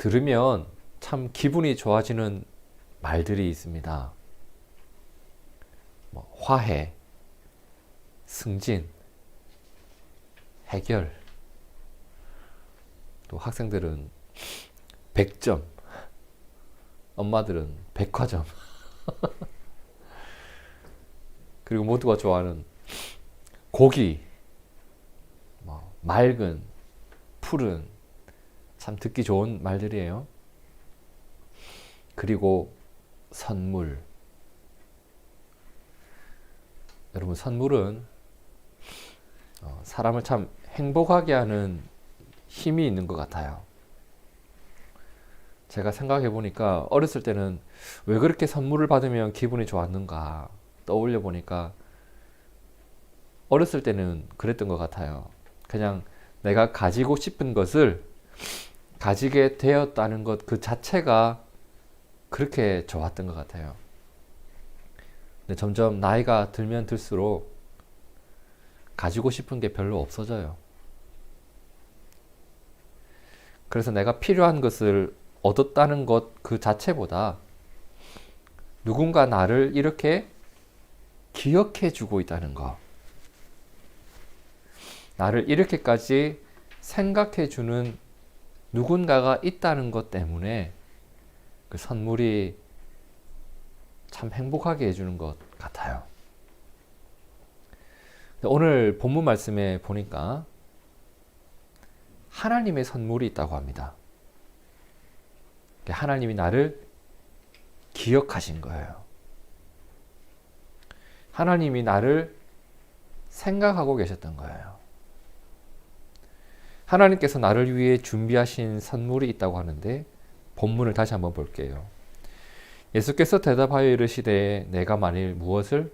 들으면 참 기분이 좋아지는 말들이 있습니다. 화해, 승진, 해결. 또 학생들은 100점, 엄마들은 백화점. 그리고 모두가 좋아하는 고기, 맑은, 푸른, 참 듣기 좋은 말들이에요. 그리고 선물. 여러분, 선물은 사람을 참 행복하게 하는 힘이 있는 것 같아요. 제가 생각해 보니까 어렸을 때는 왜 그렇게 선물을 받으면 기분이 좋았는가 떠올려 보니까 어렸을 때는 그랬던 것 같아요. 그냥 내가 가지고 싶은 것을 가지게 되었다는 것 그 자체가 그렇게 좋았던 것 같아요. 근데 점점 나이가 들면 들수록 가지고 싶은 게 별로 없어져요. 그래서 내가 필요한 것을 얻었다는 것 그 자체보다 누군가 나를 이렇게 기억해 주고 있다는 것, 나를 이렇게까지 생각해 주는 누군가가 있다는 것 때문에 그 선물이 참 행복하게 해주는 것 같아요. 오늘 본문 말씀에 보니까 하나님의 선물이 있다고 합니다. 하나님이 나를 기억하신 거예요. 하나님이 나를 생각하고 계셨던 거예요. 하나님께서 나를 위해 준비하신 선물이 있다고 하는데 본문을 다시 한번 볼게요. 예수께서 대답하여 이르시되 내가 만일 무엇을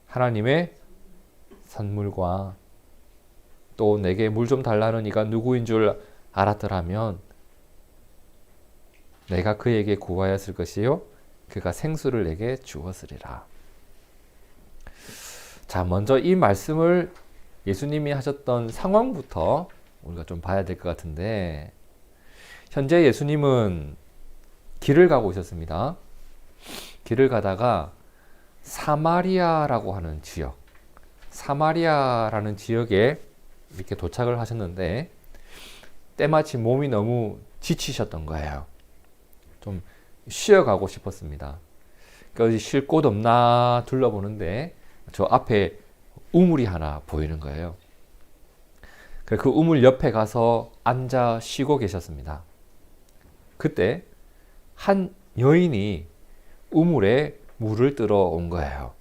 하나님의 선물과 또 내게 물 좀 달라는 이가 누구인 줄 알았더라면 내가 그에게 구하였을 것이요 그가 생수를 내게 주었으리라. 자, 먼저 이 말씀을 예수님이 하셨던 상황부터 우리가 좀 봐야 될 것 같은데, 현재 예수님은 길을 가고 있었습니다. 길을 가다가 사마리아라고 하는 지역, 사마리아라는 지역에 이렇게 도착을 하셨는데 때마침 몸이 너무 지치셨던 거예요. 좀 쉬어가고 싶었습니다. 그러니까 쉴 곳 없나 둘러보는데 저 앞에 우물이 하나 보이는 거예요. 그 우물 옆에 가서 앉아 쉬고 계셨습니다. 그때 한 여인이 우물에 물을 뜨러 온 거예요.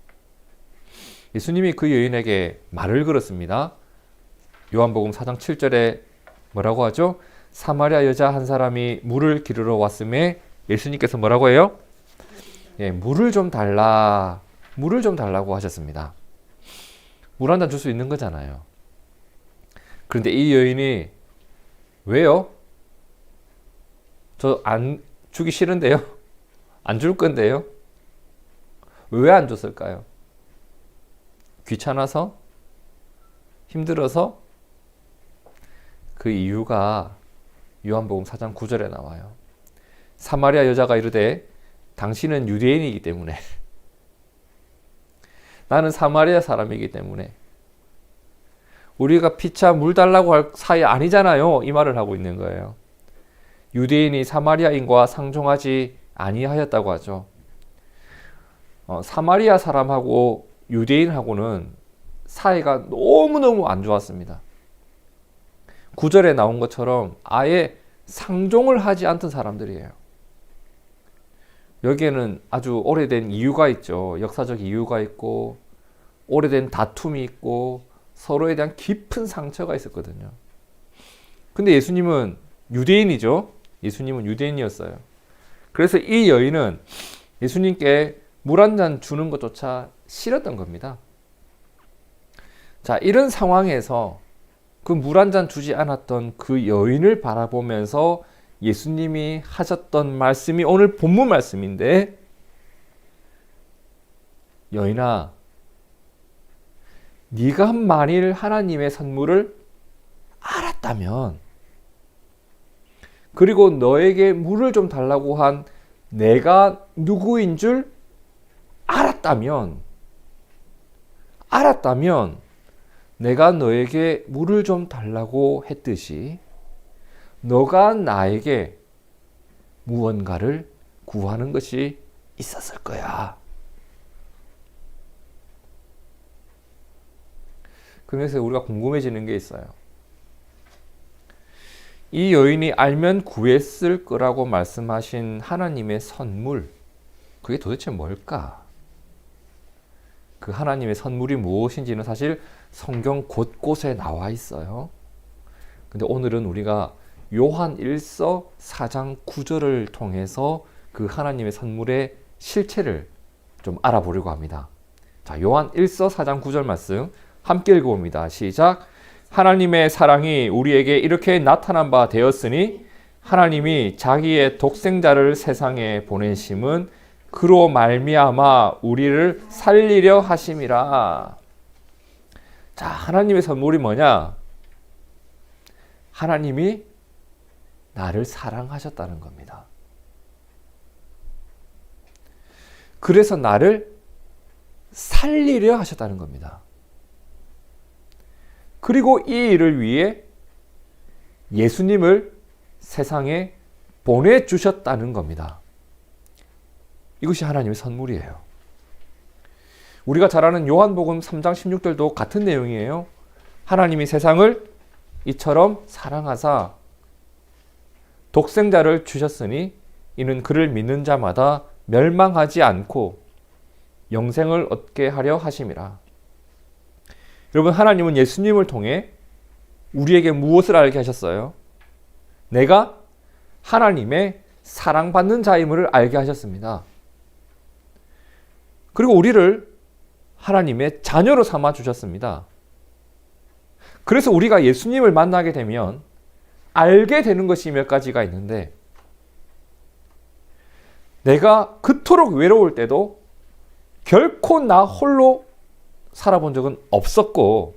예수님이 그 여인에게 말을 걸었습니다. 요한복음 4장 7절에 뭐라고 하죠? 사마리아 여자 한 사람이 물을 기르러 왔음에 예수님께서 뭐라고 해요? 물을 좀 달라, 물을 좀 달라고 하셨습니다. 물 한 잔 줄 수 있는 거잖아요. 그런데 이 여인이 왜요? 저 안 주기 싫은데요? 안 줄 건데요? 왜 안 줬을까요? 귀찮아서? 힘들어서? 그 이유가 요한복음 4장 9절에 나와요. 사마리아 여자가 이르되 당신은 유대인이기 때문에 나는 사마리아 사람이기 때문에 우리가 피차 물 달라고 할 사이 아니잖아요. 이 말을 하고 있는 거예요. 유대인이 사마리아인과 상종하지 아니하였다고 하죠. 사마리아 사람하고 유대인하고는 사이가 너무너무 안 좋았습니다. 9절에 나온 것처럼 아예 상종을 하지 않던 사람들이에요. 여기에는 아주 오래된 이유가 있죠. 역사적 이유가 있고 오래된 다툼이 있고 서로에 대한 깊은 상처가 있었거든요. 근데 예수님은 유대인이죠. 예수님은 유대인이었어요. 그래서 이 여인은 예수님께 물 한 잔 주는 것조차 싫었던 겁니다. 자, 이런 상황에서 그 물 한 잔 주지 않았던 그 여인을 바라보면서 예수님이 하셨던 말씀이 오늘 본문 말씀인데, 여인아, 네가 만일 하나님의 선물을 알았다면 그리고 너에게 물을 좀 달라고 한 내가 누구인 줄 알았다면 내가 너에게 물을 좀 달라고 했듯이 너가 나에게 무언가를 구하는 것이 있었을 거야. 그래서 우리가 궁금해지는 게 있어요. 이 여인이 알면 구했을 거라고 말씀하신 하나님의 선물, 그게 도대체 뭘까? 그 하나님의 선물이 무엇인지는 사실 성경 곳곳에 나와 있어요. 근데 오늘은 우리가 요한 1서 4장 9절을 통해서 그 하나님의 선물의 실체를 좀 알아보려고 합니다. 자, 요한 1서 4장 9절 말씀 함께 읽어봅니다. 시작. 하나님의 사랑이 우리에게 이렇게 나타난 바 되었으니 하나님이 자기의 독생자를 세상에 보내심은 그로 말미암아 우리를 살리려 하심이라. 자, 하나님의 선물이 뭐냐? 하나님이 나를 사랑하셨다는 겁니다. 그래서 나를 살리려 하셨다는 겁니다. 그리고 이 일을 위해 예수님을 세상에 보내주셨다는 겁니다. 이것이 하나님의 선물이에요. 우리가 잘 아는 요한복음 3장 16절도 같은 내용이에요. 하나님이 세상을 이처럼 사랑하사 독생자를 주셨으니 이는 그를 믿는 자마다 멸망하지 않고 영생을 얻게 하려 하심이라. 여러분, 하나님은 예수님을 통해 우리에게 무엇을 알게 하셨어요? 내가 하나님의 사랑받는 자임을 알게 하셨습니다. 그리고 우리를 하나님의 자녀로 삼아 주셨습니다. 그래서 우리가 예수님을 만나게 되면 알게 되는 것이 몇 가지가 있는데, 내가 그토록 외로울 때도 결코 나 홀로 살아본 적은 없었고,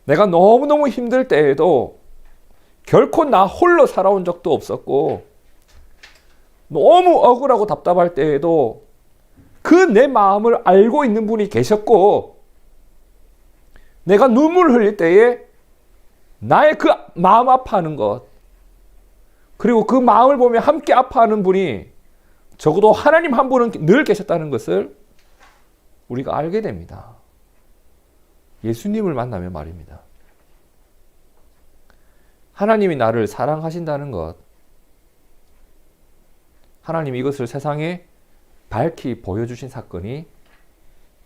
내가 너무너무 힘들 때에도 결코 나 홀로 살아온 적도 없었고, 너무 억울하고 답답할 때에도 그 내 마음을 알고 있는 분이 계셨고, 내가 눈물 흘릴 때에 나의 그 마음 아파하는 것, 그리고 그 마음을 보며 함께 아파하는 분이 적어도 하나님 한 분은 늘 계셨다는 것을 우리가 알게 됩니다. 예수님을 만나면 말입니다. 하나님이 나를 사랑하신다는 것, 하나님이 이것을 세상에 밝히 보여주신 사건이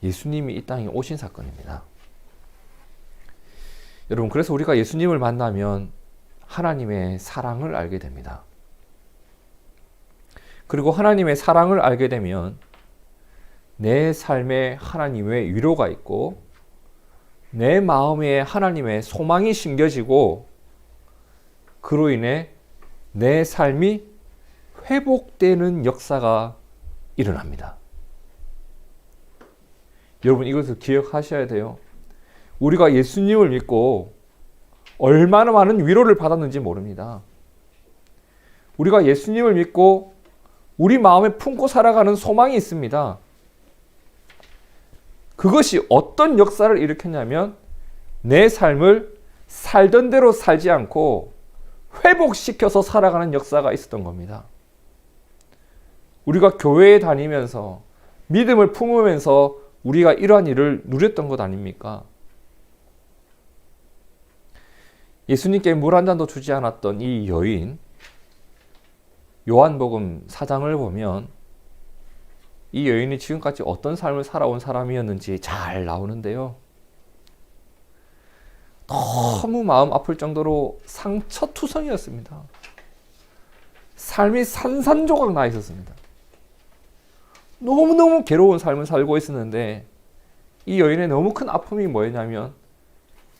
예수님이 이 땅에 오신 사건입니다. 여러분, 그래서 우리가 예수님을 만나면 하나님의 사랑을 알게 됩니다. 그리고 하나님의 사랑을 알게 되면 내 삶에 하나님의 위로가 있고 내 마음에 하나님의 소망이 심겨지고 그로 인해 내 삶이 회복되는 역사가 일어납니다. 여러분, 이것을 기억하셔야 돼요. 우리가 예수님을 믿고 얼마나 많은 위로를 받았는지 모릅니다. 우리가 예수님을 믿고 우리 마음에 품고 살아가는 소망이 있습니다. 그것이 어떤 역사를 일으켰냐면 내 삶을 살던 대로 살지 않고 회복시켜서 살아가는 역사가 있었던 겁니다. 우리가 교회에 다니면서 믿음을 품으면서 우리가 이러한 일을 누렸던 것 아닙니까? 예수님께 물 한 잔도 주지 않았던 이 여인, 요한복음 4장을 보면 이 여인이 지금까지 어떤 삶을 살아온 사람이었는지 잘 나오는데요. 너무 마음 아플 정도로 상처투성이었습니다. 삶이 산산조각 나 있었습니다. 너무너무 괴로운 삶을 살고 있었는데 이 여인의 너무 큰 아픔이 뭐였냐면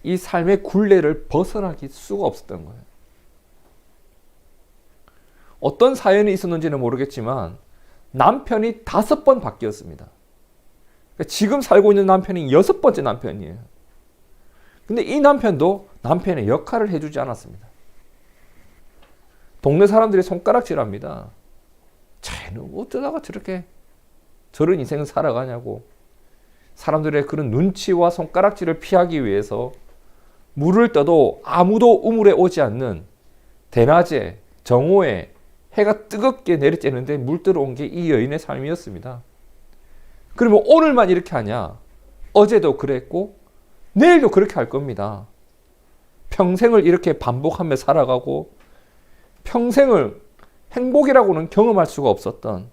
이 삶의 굴레를 벗어나기 수가 없었던 거예요. 어떤 사연이 있었는지는 모르겠지만 남편이 5번 바뀌었습니다. 그러니까 지금 살고 있는 남편이 6번째 남편이에요. 근데 이 남편도 남편의 역할을 해주지 않았습니다. 동네 사람들이 손가락질합니다. 쟤는 어쩌다가 저런 인생을 살아가냐고. 사람들의 그런 눈치와 손가락질을 피하기 위해서 물을 떠도 아무도 우물에 오지 않는 대낮에 정오에 해가 뜨겁게 내리쬐는데 물 들어온 게 이 여인의 삶이었습니다. 그러면 오늘만 이렇게 하냐? 어제도 그랬고 내일도 그렇게 할 겁니다. 평생을 이렇게 반복하며 살아가고 평생을 행복이라고는 경험할 수가 없었던,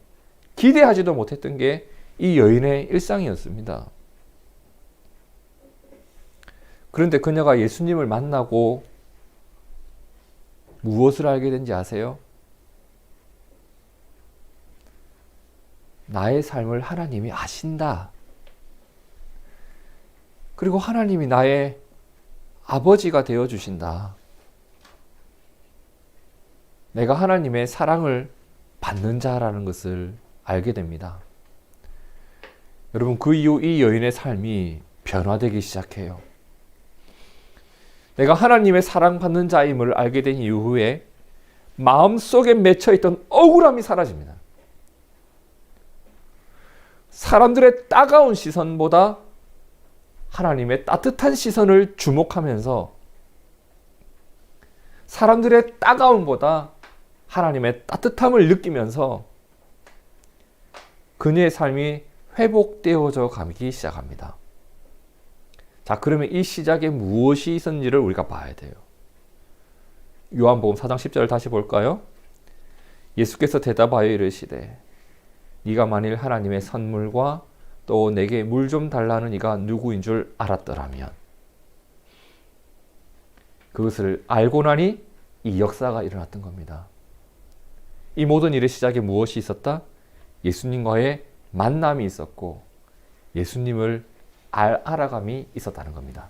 기대하지도 못했던 게 이 여인의 일상이었습니다. 그런데 그녀가 예수님을 만나고 무엇을 알게 된지 아세요? 나의 삶을 하나님이 아신다. 그리고 하나님이 나의 아버지가 되어 주신다. 내가 하나님의 사랑을 받는 자라는 것을 알게 됩니다. 여러분, 그 이후 이 여인의 삶이 변화되기 시작해요. 내가 하나님의 사랑받는 자임을 알게 된 이후에 마음속에 맺혀있던 억울함이 사라집니다. 사람들의 따가운 시선보다 하나님의 따뜻한 시선을 주목하면서 사람들의 따가움보다 하나님의 따뜻함을 느끼면서 그녀의 삶이 회복되어져 가기 시작합니다. 자, 그러면 이 시작에 무엇이 있었는지를 우리가 봐야 돼요. 요한복음 4장 10절을 다시 볼까요? 예수께서 대답하여 이르시되 네가 만일 하나님의 선물과 또 내게 물 좀 달라는 이가 누구인 줄 알았더라면. 그것을 알고 나니 이 역사가 일어났던 겁니다. 이 모든 일의 시작에 무엇이 있었다? 예수님과의 만남이 있었고 예수님을 알아감이 있었다는 겁니다.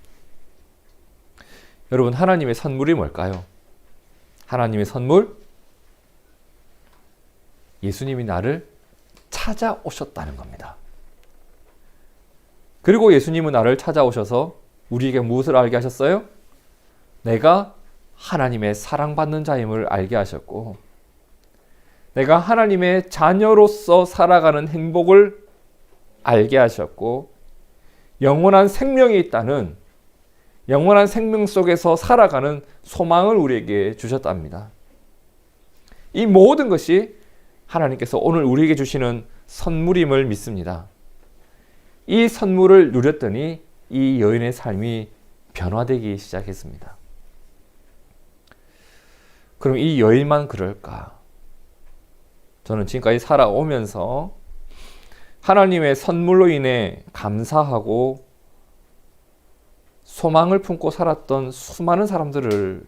여러분, 하나님의 선물이 뭘까요? 하나님의 선물, 예수님이 나를 찾아오셨다는 겁니다. 그리고 예수님은 나를 찾아오셔서 우리에게 무엇을 알게 하셨어요? 내가 하나님의 사랑받는 자임을 알게 하셨고, 내가 하나님의 자녀로서 살아가는 행복을 알게 하셨고, 영원한 생명이 있다는, 영원한 생명 속에서 살아가는 소망을 우리에게 주셨답니다. 이 모든 것이 하나님께서 오늘 우리에게 주시는 선물임을 믿습니다. 이 선물을 누렸더니 이 여인의 삶이 변화되기 시작했습니다. 그럼 이 여인만 그럴까? 저는 지금까지 살아오면서 하나님의 선물로 인해 감사하고 소망을 품고 살았던 수많은 사람들을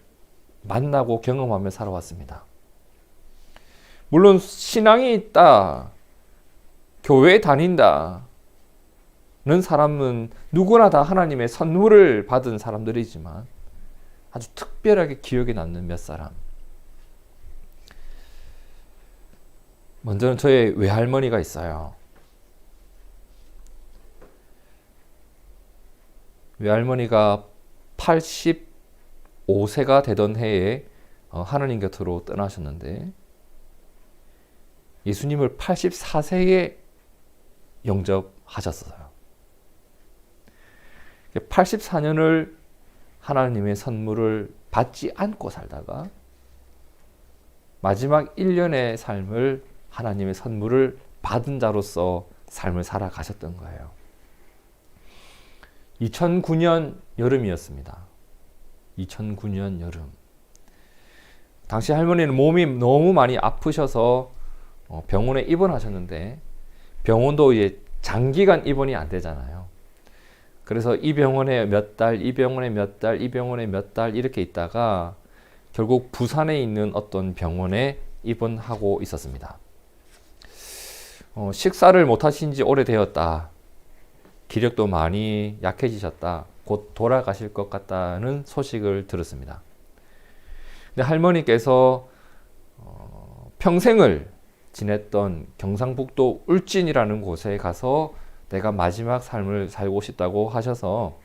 만나고 경험하며 살아왔습니다. 물론 신앙이 있다, 교회에 다닌다는 사람은 누구나 다 하나님의 선물을 받은 사람들이지만 아주 특별하게 기억에 남는 몇 사람. 먼저는 저의 외할머니가 있어요. 외할머니가 85세가 되던 해에 하나님 곁으로 떠나셨는데 예수님을 84세에 영접하셨어요. 84년을 하나님의 선물을 받지 않고 살다가 마지막 1년의 삶을 하나님의 선물을 받은 자로서 삶을 살아가셨던 거예요. 2009년 여름이었습니다. 2009년 여름. 당시 할머니는 몸이 너무 많이 아프셔서 병원에 입원하셨는데 병원도 이제 장기간 입원이 안 되잖아요. 그래서 이 병원에 몇 달, 이 병원에 몇 달, 이 병원에 몇 달 이렇게 있다가 결국 부산에 있는 어떤 병원에 입원하고 있었습니다. 식사를 못 하신 지 오래되었다. 기력도 많이 약해지셨다. 곧 돌아가실 것 같다는 소식을 들었습니다. 근데 할머니께서 평생을 지냈던 경상북도 울진이라는 곳에 가서 내가 마지막 삶을 살고 싶다고 하셔서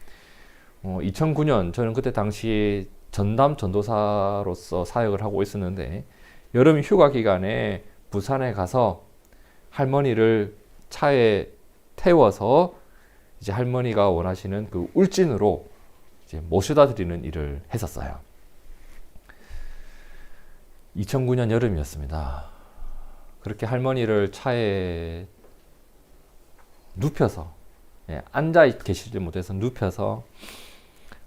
2009년 저는 그때 당시 전담 전도사로서 사역을 하고 있었는데 여름 휴가 기간에 부산에 가서 할머니를 차에 태워서 이제 할머니가 원하시는 그 울진으로 이제 모셔다 드리는 일을 했었어요. 2009년 여름이었습니다. 그렇게 할머니를 차에 눕혀서, 앉아 계시지 못해서 눕혀서,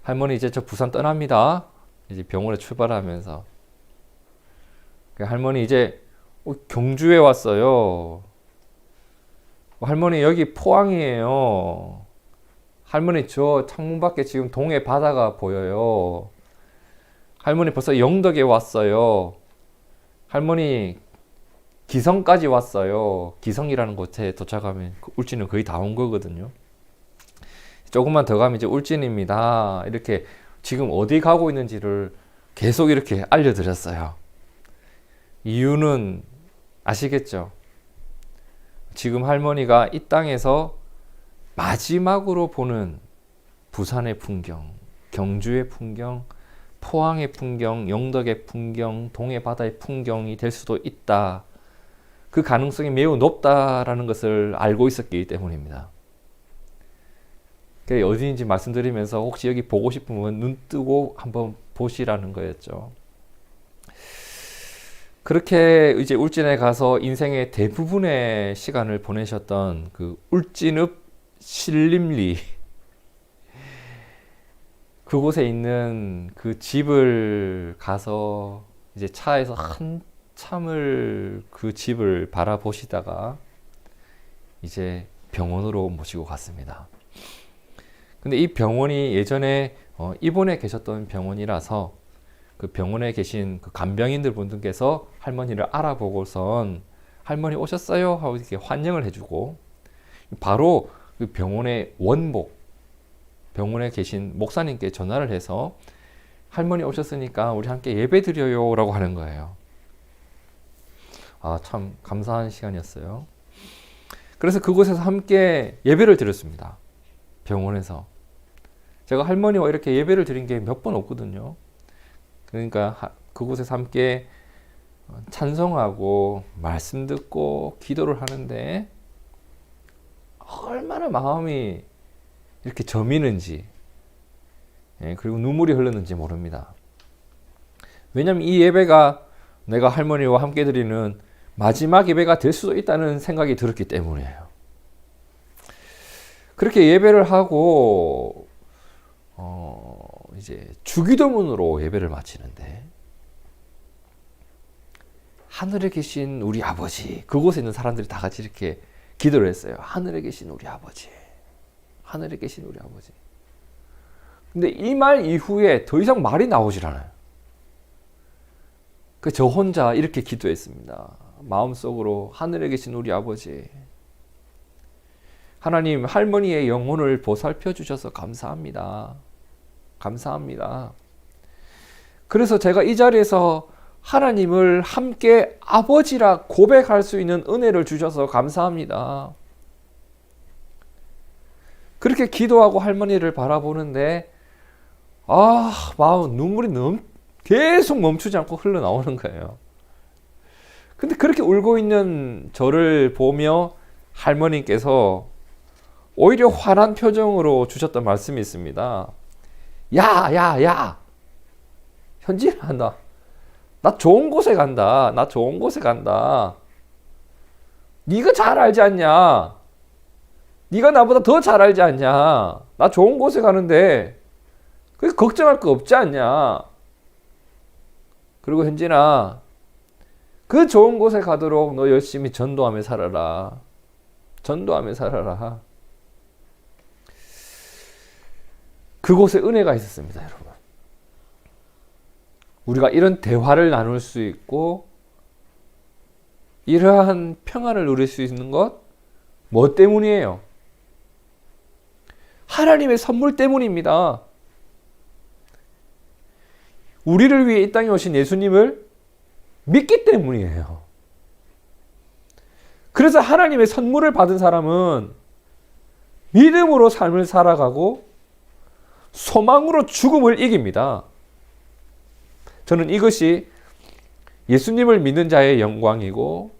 할머니 이제 저 부산 떠납니다. 이제 병원에 출발하면서. 할머니 이제 경주에 왔어요. 할머니 여기 포항이에요. 할머니 저 창문 밖에 지금 동해 바다가 보여요. 할머니 벌써 영덕에 왔어요. 할머니 기성까지 왔어요. 기성이라는 곳에 도착하면 울진은 거의 다 온 거거든요. 조금만 더 가면 이제 울진입니다. 이렇게 지금 어디 가고 있는지를 계속 이렇게 알려드렸어요. 이유는 아시겠죠? 지금 할머니가 이 땅에서 마지막으로 보는 부산의 풍경, 경주의 풍경, 포항의 풍경, 영덕의 풍경, 동해 바다의 풍경이 될 수도 있다. 그 가능성이 매우 높다라는 것을 알고 있었기 때문입니다. 어디인지 말씀드리면서 혹시 여기 보고 싶으면 눈 뜨고 한번 보시라는 거였죠. 그렇게 이제 울진에 가서 인생의 대부분의 시간을 보내셨던 그 울진읍 신림리, 그곳에 있는 그 집을 가서 이제 차에서 한참을 그 집을 바라보시다가 이제 병원으로 모시고 갔습니다. 근데 이 병원이 예전에 입원해 계셨던 병원이라서 그 병원에 계신 그 간병인들 분들께서 할머니를 알아보고선 할머니 오셨어요? 하고 이렇게 환영을 해주고, 바로 그 병원의 원목, 병원에 계신 목사님께 전화를 해서 할머니 오셨으니까 우리 함께 예배 드려요 라고 하는 거예요. 아, 참 감사한 시간이었어요. 그래서 그곳에서 함께 예배를 드렸습니다. 병원에서. 제가 할머니와 이렇게 예배를 드린 게 몇 번 없거든요. 그러니까 그곳에서 함께 찬송하고 말씀 듣고 기도를 하는데 얼마나 마음이 이렇게 저미는지, 그리고 눈물이 흘렀는지 모릅니다. 왜냐하면 이 예배가 내가 할머니와 함께 드리는 마지막 예배가 될 수도 있다는 생각이 들었기 때문이에요. 그렇게 예배를 하고 이제 주기도문으로 예배를 마치는데, 하늘에 계신 우리 아버지, 그곳에 있는 사람들이 다 같이 이렇게 기도를 했어요. 하늘에 계신 우리 아버지, 하늘에 계신 우리 아버지. 근데 이 말 이후에 더 이상 말이 나오질 않아요. 저 혼자 이렇게 기도했습니다. 마음속으로 하늘에 계신 우리 아버지, 하나님, 할머니의 영혼을 보살펴 주셔서 감사합니다. 감사합니다. 그래서 제가 이 자리에서 하나님을 함께 아버지라 고백할 수 있는 은혜를 주셔서 감사합니다. 그렇게 기도하고 할머니를 바라보는데, 마음, 눈물이 계속 멈추지 않고 흘러나오는 거예요. 근데 그렇게 울고 있는 저를 보며 할머니께서 오히려 환한 표정으로 주셨던 말씀이 있습니다. 야, 현진아, 나 좋은 곳에 간다. 나 좋은 곳에 간다. 네가 잘 알지 않냐? 네가 나보다 더 잘 알지 않냐? 나 좋은 곳에 가는데 그게 걱정할 거 없지 않냐? 그리고 현진아, 그 좋은 곳에 가도록 너 열심히 전도하며 살아라. 전도하며 살아라. 그곳에 은혜가 있었습니다, 여러분. 우리가 이런 대화를 나눌 수 있고 이러한 평안을 누릴 수 있는 것, 뭐 때문이에요? 하나님의 선물 때문입니다. 우리를 위해 이 땅에 오신 예수님을 믿기 때문이에요. 그래서 하나님의 선물을 받은 사람은 믿음으로 삶을 살아가고 소망으로 죽음을 이깁니다. 저는 이것이 예수님을 믿는 자의 영광이고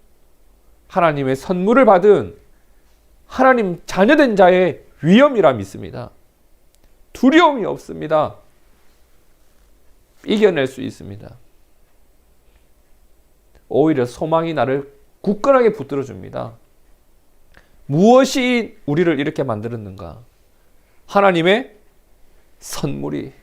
하나님의 선물을 받은 하나님 자녀된 자의 위엄이라 믿습니다. 두려움이 없습니다. 이겨낼 수 있습니다. 오히려 소망이 나를 굳건하게 붙들어 줍니다. 무엇이 우리를 이렇게 만들었는가? 하나님의 선물이.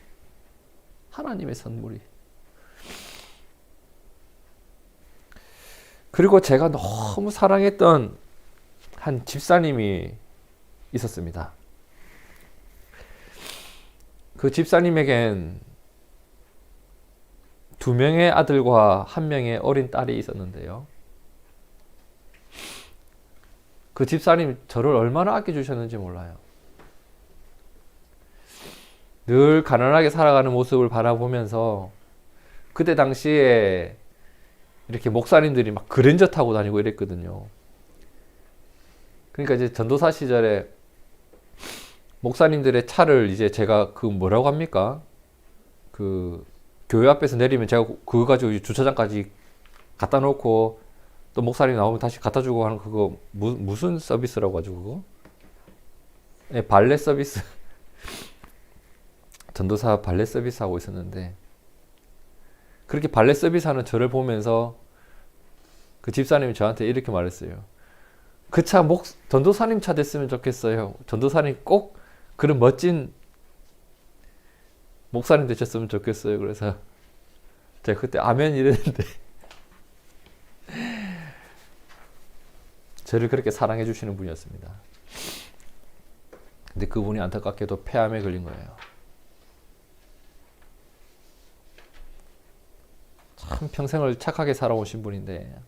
그리고 제가 너무 사랑했던 한 집사님이 있었습니다. 그 집사님에겐 2명의 아들과 1명의 어린 딸이 있었는데요. 그 집사님 저를 얼마나 아껴주셨는지 몰라요. 늘 가난하게 살아가는 모습을 바라보면서 그때 당시에 이렇게 목사님들이 막 그랜저 타고 다니고 이랬거든요. 그러니까 이제 전도사 시절에 목사님들의 차를 이제 제가 그 뭐라고 합니까? 그 교회 앞에서 내리면 제가 그거 가지고 주차장까지 갖다 놓고 또 목사님 나오면 다시 갖다 주고 하는 그거 무슨 서비스라고 하죠 그거? 네, 발레 서비스. 전도사 발레 서비스 하고 있었는데 그렇게 발레 서비스 하는 저를 보면서 그 집사님이 저한테 이렇게 말했어요. 그 차 전도사님 차 됐으면 좋겠어요. 전도사님 꼭 그런 멋진 목사님 되셨으면 좋겠어요. 그래서 제가 그때 아멘 이랬는데 저를 그렇게 사랑해 주시는 분이었습니다. 근데 그분이 안타깝게도 폐암에 걸린 거예요. 참 평생을 착하게 살아오신 분인데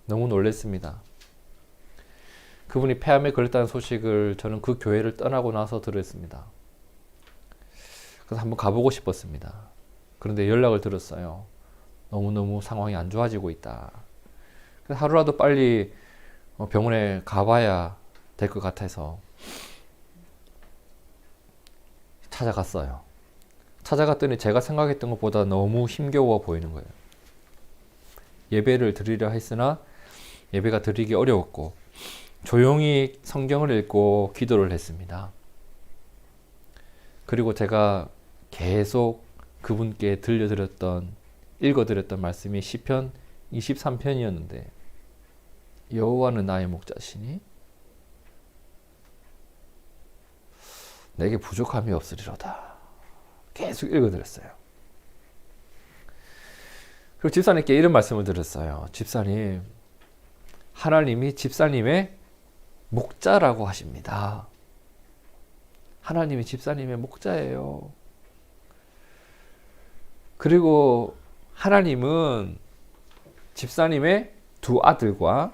너무 놀랐습니다. 그분이 폐암에 걸렸다는 소식을 저는 그 교회를 떠나고 나서 들었습니다. 그래서 한번 가보고 싶었습니다. 그런데 연락을 들었어요. 너무너무 상황이 안 좋아지고 있다. 그래서 하루라도 빨리 병원에 가봐야 될 것 같아서 찾아갔어요. 찾아갔더니 제가 생각했던 것보다 너무 힘겨워 보이는 거예요. 예배를 드리려 했으나 예배가 드리기 어려웠고 조용히 성경을 읽고 기도를 했습니다. 그리고 제가 계속 그분께 읽어드렸던 말씀이 시편 23편이었는데 여호와는 나의 목자시니 내게 부족함이 없으리로다. 계속 읽어드렸어요. 그리고 집사님께 이런 말씀을 드렸어요. 집사님, 하나님이 집사님의 목자라고 하십니다. 하나님이 집사님의 목자예요. 그리고 하나님은 집사님의 2 아들과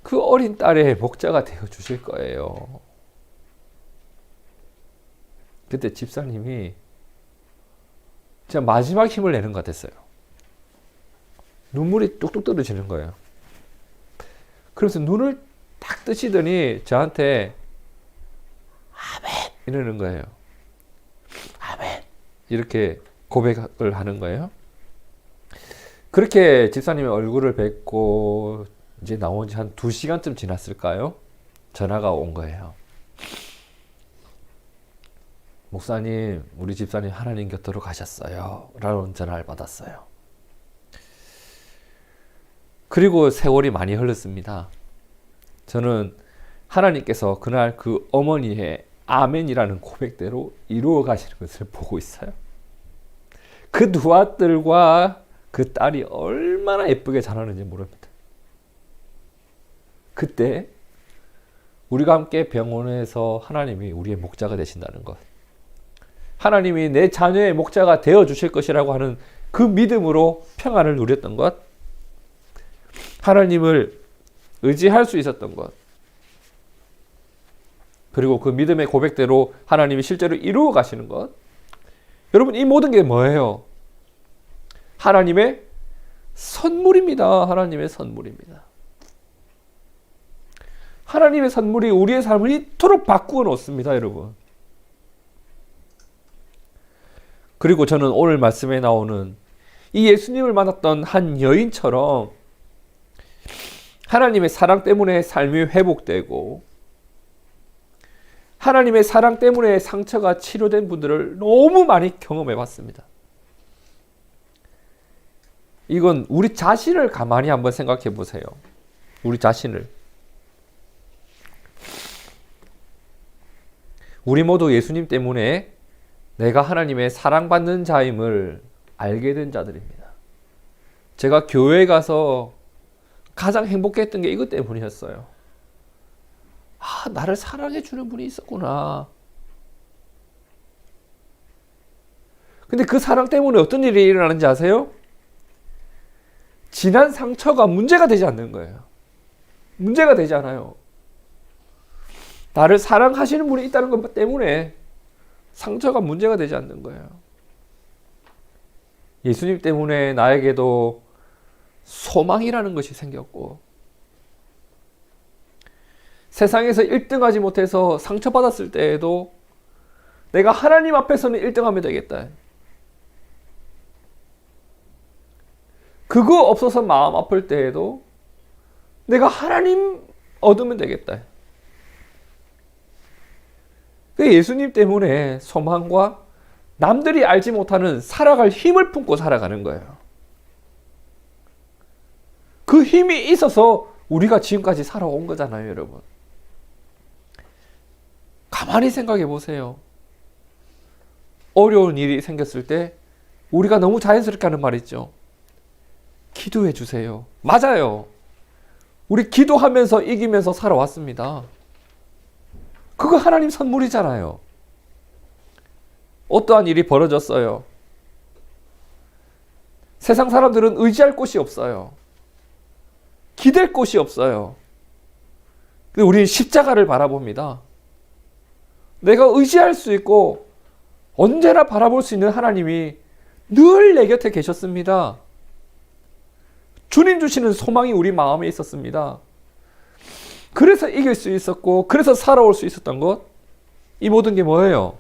그 어린 딸의 목자가 되어 주실 거예요. 그때 집사님이 진짜 마지막 힘을 내는 것 같았어요. 눈물이 뚝뚝 떨어지는 거예요. 그래서 눈을 딱 뜨시더니 저한테 아멘 이러는 거예요. 아멘 이렇게 고백을 하는 거예요. 그렇게 집사님의 얼굴을 뵙고 이제 나온 지 한 2시간쯤 지났을까요? 전화가 온 거예요. 목사님, 우리 집사님 하나님 곁으로 가셨어요. 라는 전화를 받았어요. 그리고 세월이 많이 흘렀습니다. 저는 하나님께서 그날 그 어머니의 아멘이라는 고백대로 이루어 가시는 것을 보고 있어요. 그 2 아들과 그 딸이 얼마나 예쁘게 자라는지 모릅니다. 그때 우리가 함께 병원에서 하나님이 우리의 목자가 되신다는 것, 하나님이 내 자녀의 목자가 되어 주실 것이라고 하는 그 믿음으로 평안을 누렸던 것, 하나님을 의지할 수 있었던 것, 그리고 그 믿음의 고백대로 하나님이 실제로 이루어 가시는 것. 여러분, 이 모든 게 뭐예요? 하나님의 선물입니다. 하나님의 선물입니다. 하나님의 선물이 우리의 삶을 이토록 바꾸어 놓습니다, 여러분. 그리고 저는 오늘 말씀에 나오는 이 예수님을 만났던 한 여인처럼 하나님의 사랑 때문에 삶이 회복되고 하나님의 사랑 때문에 상처가 치료된 분들을 너무 많이 경험해 봤습니다. 이건 우리 자신을 가만히 한번 생각해 보세요. 우리 자신을. 우리 모두 예수님 때문에 내가 하나님의 사랑받는 자임을 알게 된 자들입니다. 제가 교회에 가서 가장 행복했던 게 이것 때문이었어요. 아, 나를 사랑해 주는 분이 있었구나. 근데 그 사랑 때문에 어떤 일이 일어나는지 아세요? 지난 상처가 문제가 되지 않는 거예요. 문제가 되지 않아요. 나를 사랑하시는 분이 있다는 것 때문에 상처가 문제가 되지 않는 거예요. 예수님 때문에 나에게도 소망이라는 것이 생겼고, 세상에서 1등하지 못해서 상처받았을 때에도 내가 하나님 앞에서는 1등하면 되겠다. 그거 없어서 마음 아플 때에도 내가 하나님 얻으면 되겠다. 예수님 때문에 소망과 남들이 알지 못하는 살아갈 힘을 품고 살아가는 거예요. 그 힘이 있어서 우리가 지금까지 살아온 거잖아요, 여러분. 가만히 생각해 보세요. 어려운 일이 생겼을 때 우리가 너무 자연스럽게 하는 말 있죠. 기도해 주세요. 맞아요. 우리 기도하면서 이기면서 살아왔습니다. 그거 하나님 선물이잖아요. 어떠한 일이 벌어졌어요. 세상 사람들은 의지할 곳이 없어요. 기댈 곳이 없어요. 근데 우리는 십자가를 바라봅니다. 내가 의지할 수 있고 언제나 바라볼 수 있는 하나님이 늘 내 곁에 계셨습니다. 주님 주시는 소망이 우리 마음에 있었습니다. 그래서 이길 수 있었고, 그래서 살아올 수 있었던 것, 이 모든 게 뭐예요?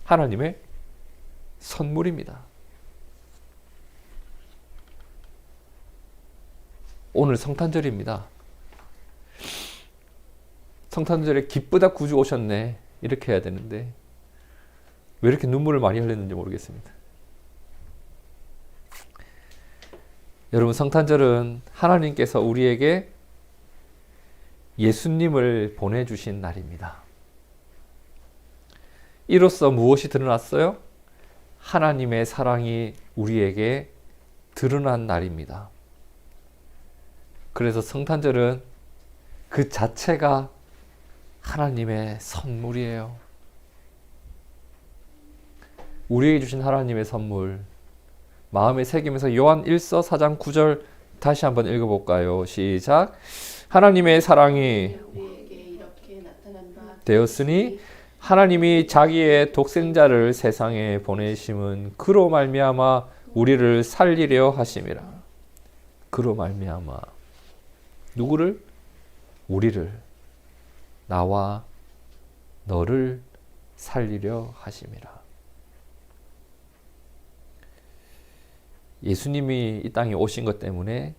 하나님의 선물입니다. 오늘 성탄절입니다. 성탄절에 기쁘다 구주 오셨네, 이렇게 해야 되는데 왜 이렇게 눈물을 많이 흘렸는지 모르겠습니다. 여러분, 성탄절은 하나님께서 우리에게 예수님을 보내주신 날입니다. 이로써 무엇이 드러났어요? 하나님의 사랑이 우리에게 드러난 날입니다. 그래서 성탄절은 그 자체가 하나님의 선물이에요. 우리에게 주신 하나님의 선물, 마음에 새기면서 요한 1서 4장 9절 다시 한번 읽어볼까요? 시작. 하나님의 사랑이 되었으니 하나님이 자기의 독생자를 세상에 보내심은 그로 말미암아 우리를 살리려 하심이라. 그로 말미암아 누구를? 우리를, 나와 너를 살리려 하심이라. 예수님이 이 땅에 오신 것 때문에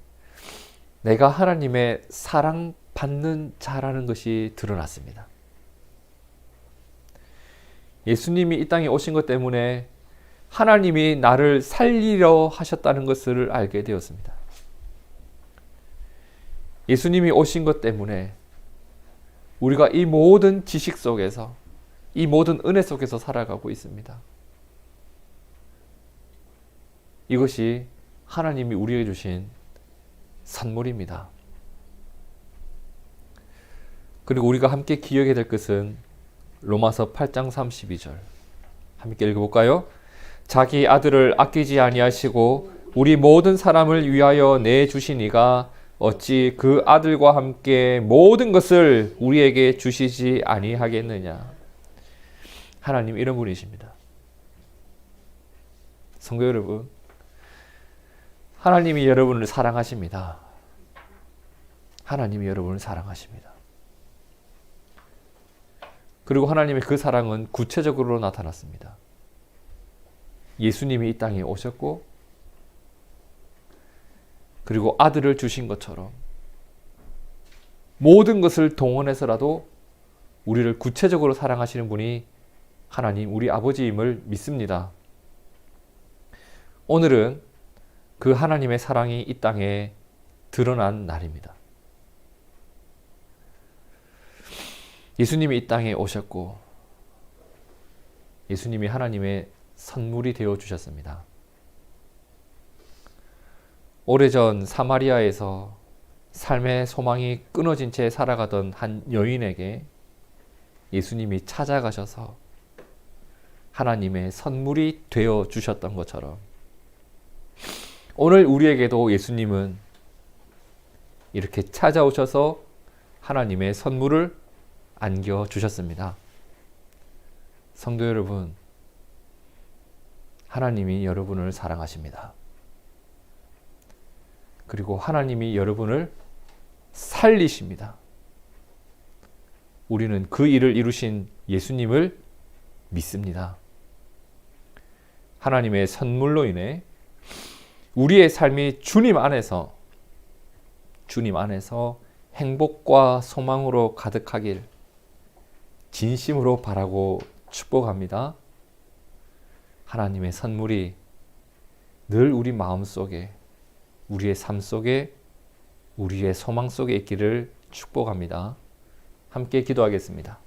내가 하나님의 사랑받는 자라는 것이 드러났습니다. 예수님이 이 땅에 오신 것 때문에 하나님이 나를 살리려 하셨다는 것을 알게 되었습니다. 예수님이 오신 것 때문에 우리가 이 모든 지식 속에서, 이 모든 은혜 속에서 살아가고 있습니다. 이것이 하나님이 우리에게 주신 선물입니다. 그리고 우리가 함께 기억해야 될 것은 로마서 8장 32절 함께 읽어볼까요? 자기 아들을 아끼지 아니하시고 우리 모든 사람을 위하여 내주시니가 어찌 그 아들과 함께 모든 것을 우리에게 주시지 아니하겠느냐. 하나님 이런 분이십니다. 성도 여러분, 하나님이 여러분을 사랑하십니다. 하나님이 여러분을 사랑하십니다. 그리고 하나님의 그 사랑은 구체적으로 나타났습니다. 예수님이 이 땅에 오셨고 그리고 아들을 주신 것처럼 모든 것을 동원해서라도 우리를 구체적으로 사랑하시는 분이 하나님 우리 아버지임을 믿습니다. 오늘은 그 하나님의 사랑이 이 땅에 드러난 날입니다. 예수님이 이 땅에 오셨고 예수님이 하나님의 선물이 되어 주셨습니다. 오래전 사마리아에서 삶의 소망이 끊어진 채 살아가던 한 여인에게 예수님이 찾아가셔서 하나님의 선물이 되어 주셨던 것처럼 오늘 우리에게도 예수님은 이렇게 찾아오셔서 하나님의 선물을 안겨주셨습니다. 성도 여러분, 하나님이 여러분을 사랑하십니다. 그리고 하나님이 여러분을 살리십니다. 우리는 그 일을 이루신 예수님을 믿습니다. 하나님의 선물로 인해 우리의 삶이 주님 안에서 행복과 소망으로 가득하길 진심으로 바라고 축복합니다. 하나님의 선물이 늘 우리 마음 속에, 우리의 삶 속에, 우리의 소망 속에 있기를 축복합니다. 함께 기도하겠습니다.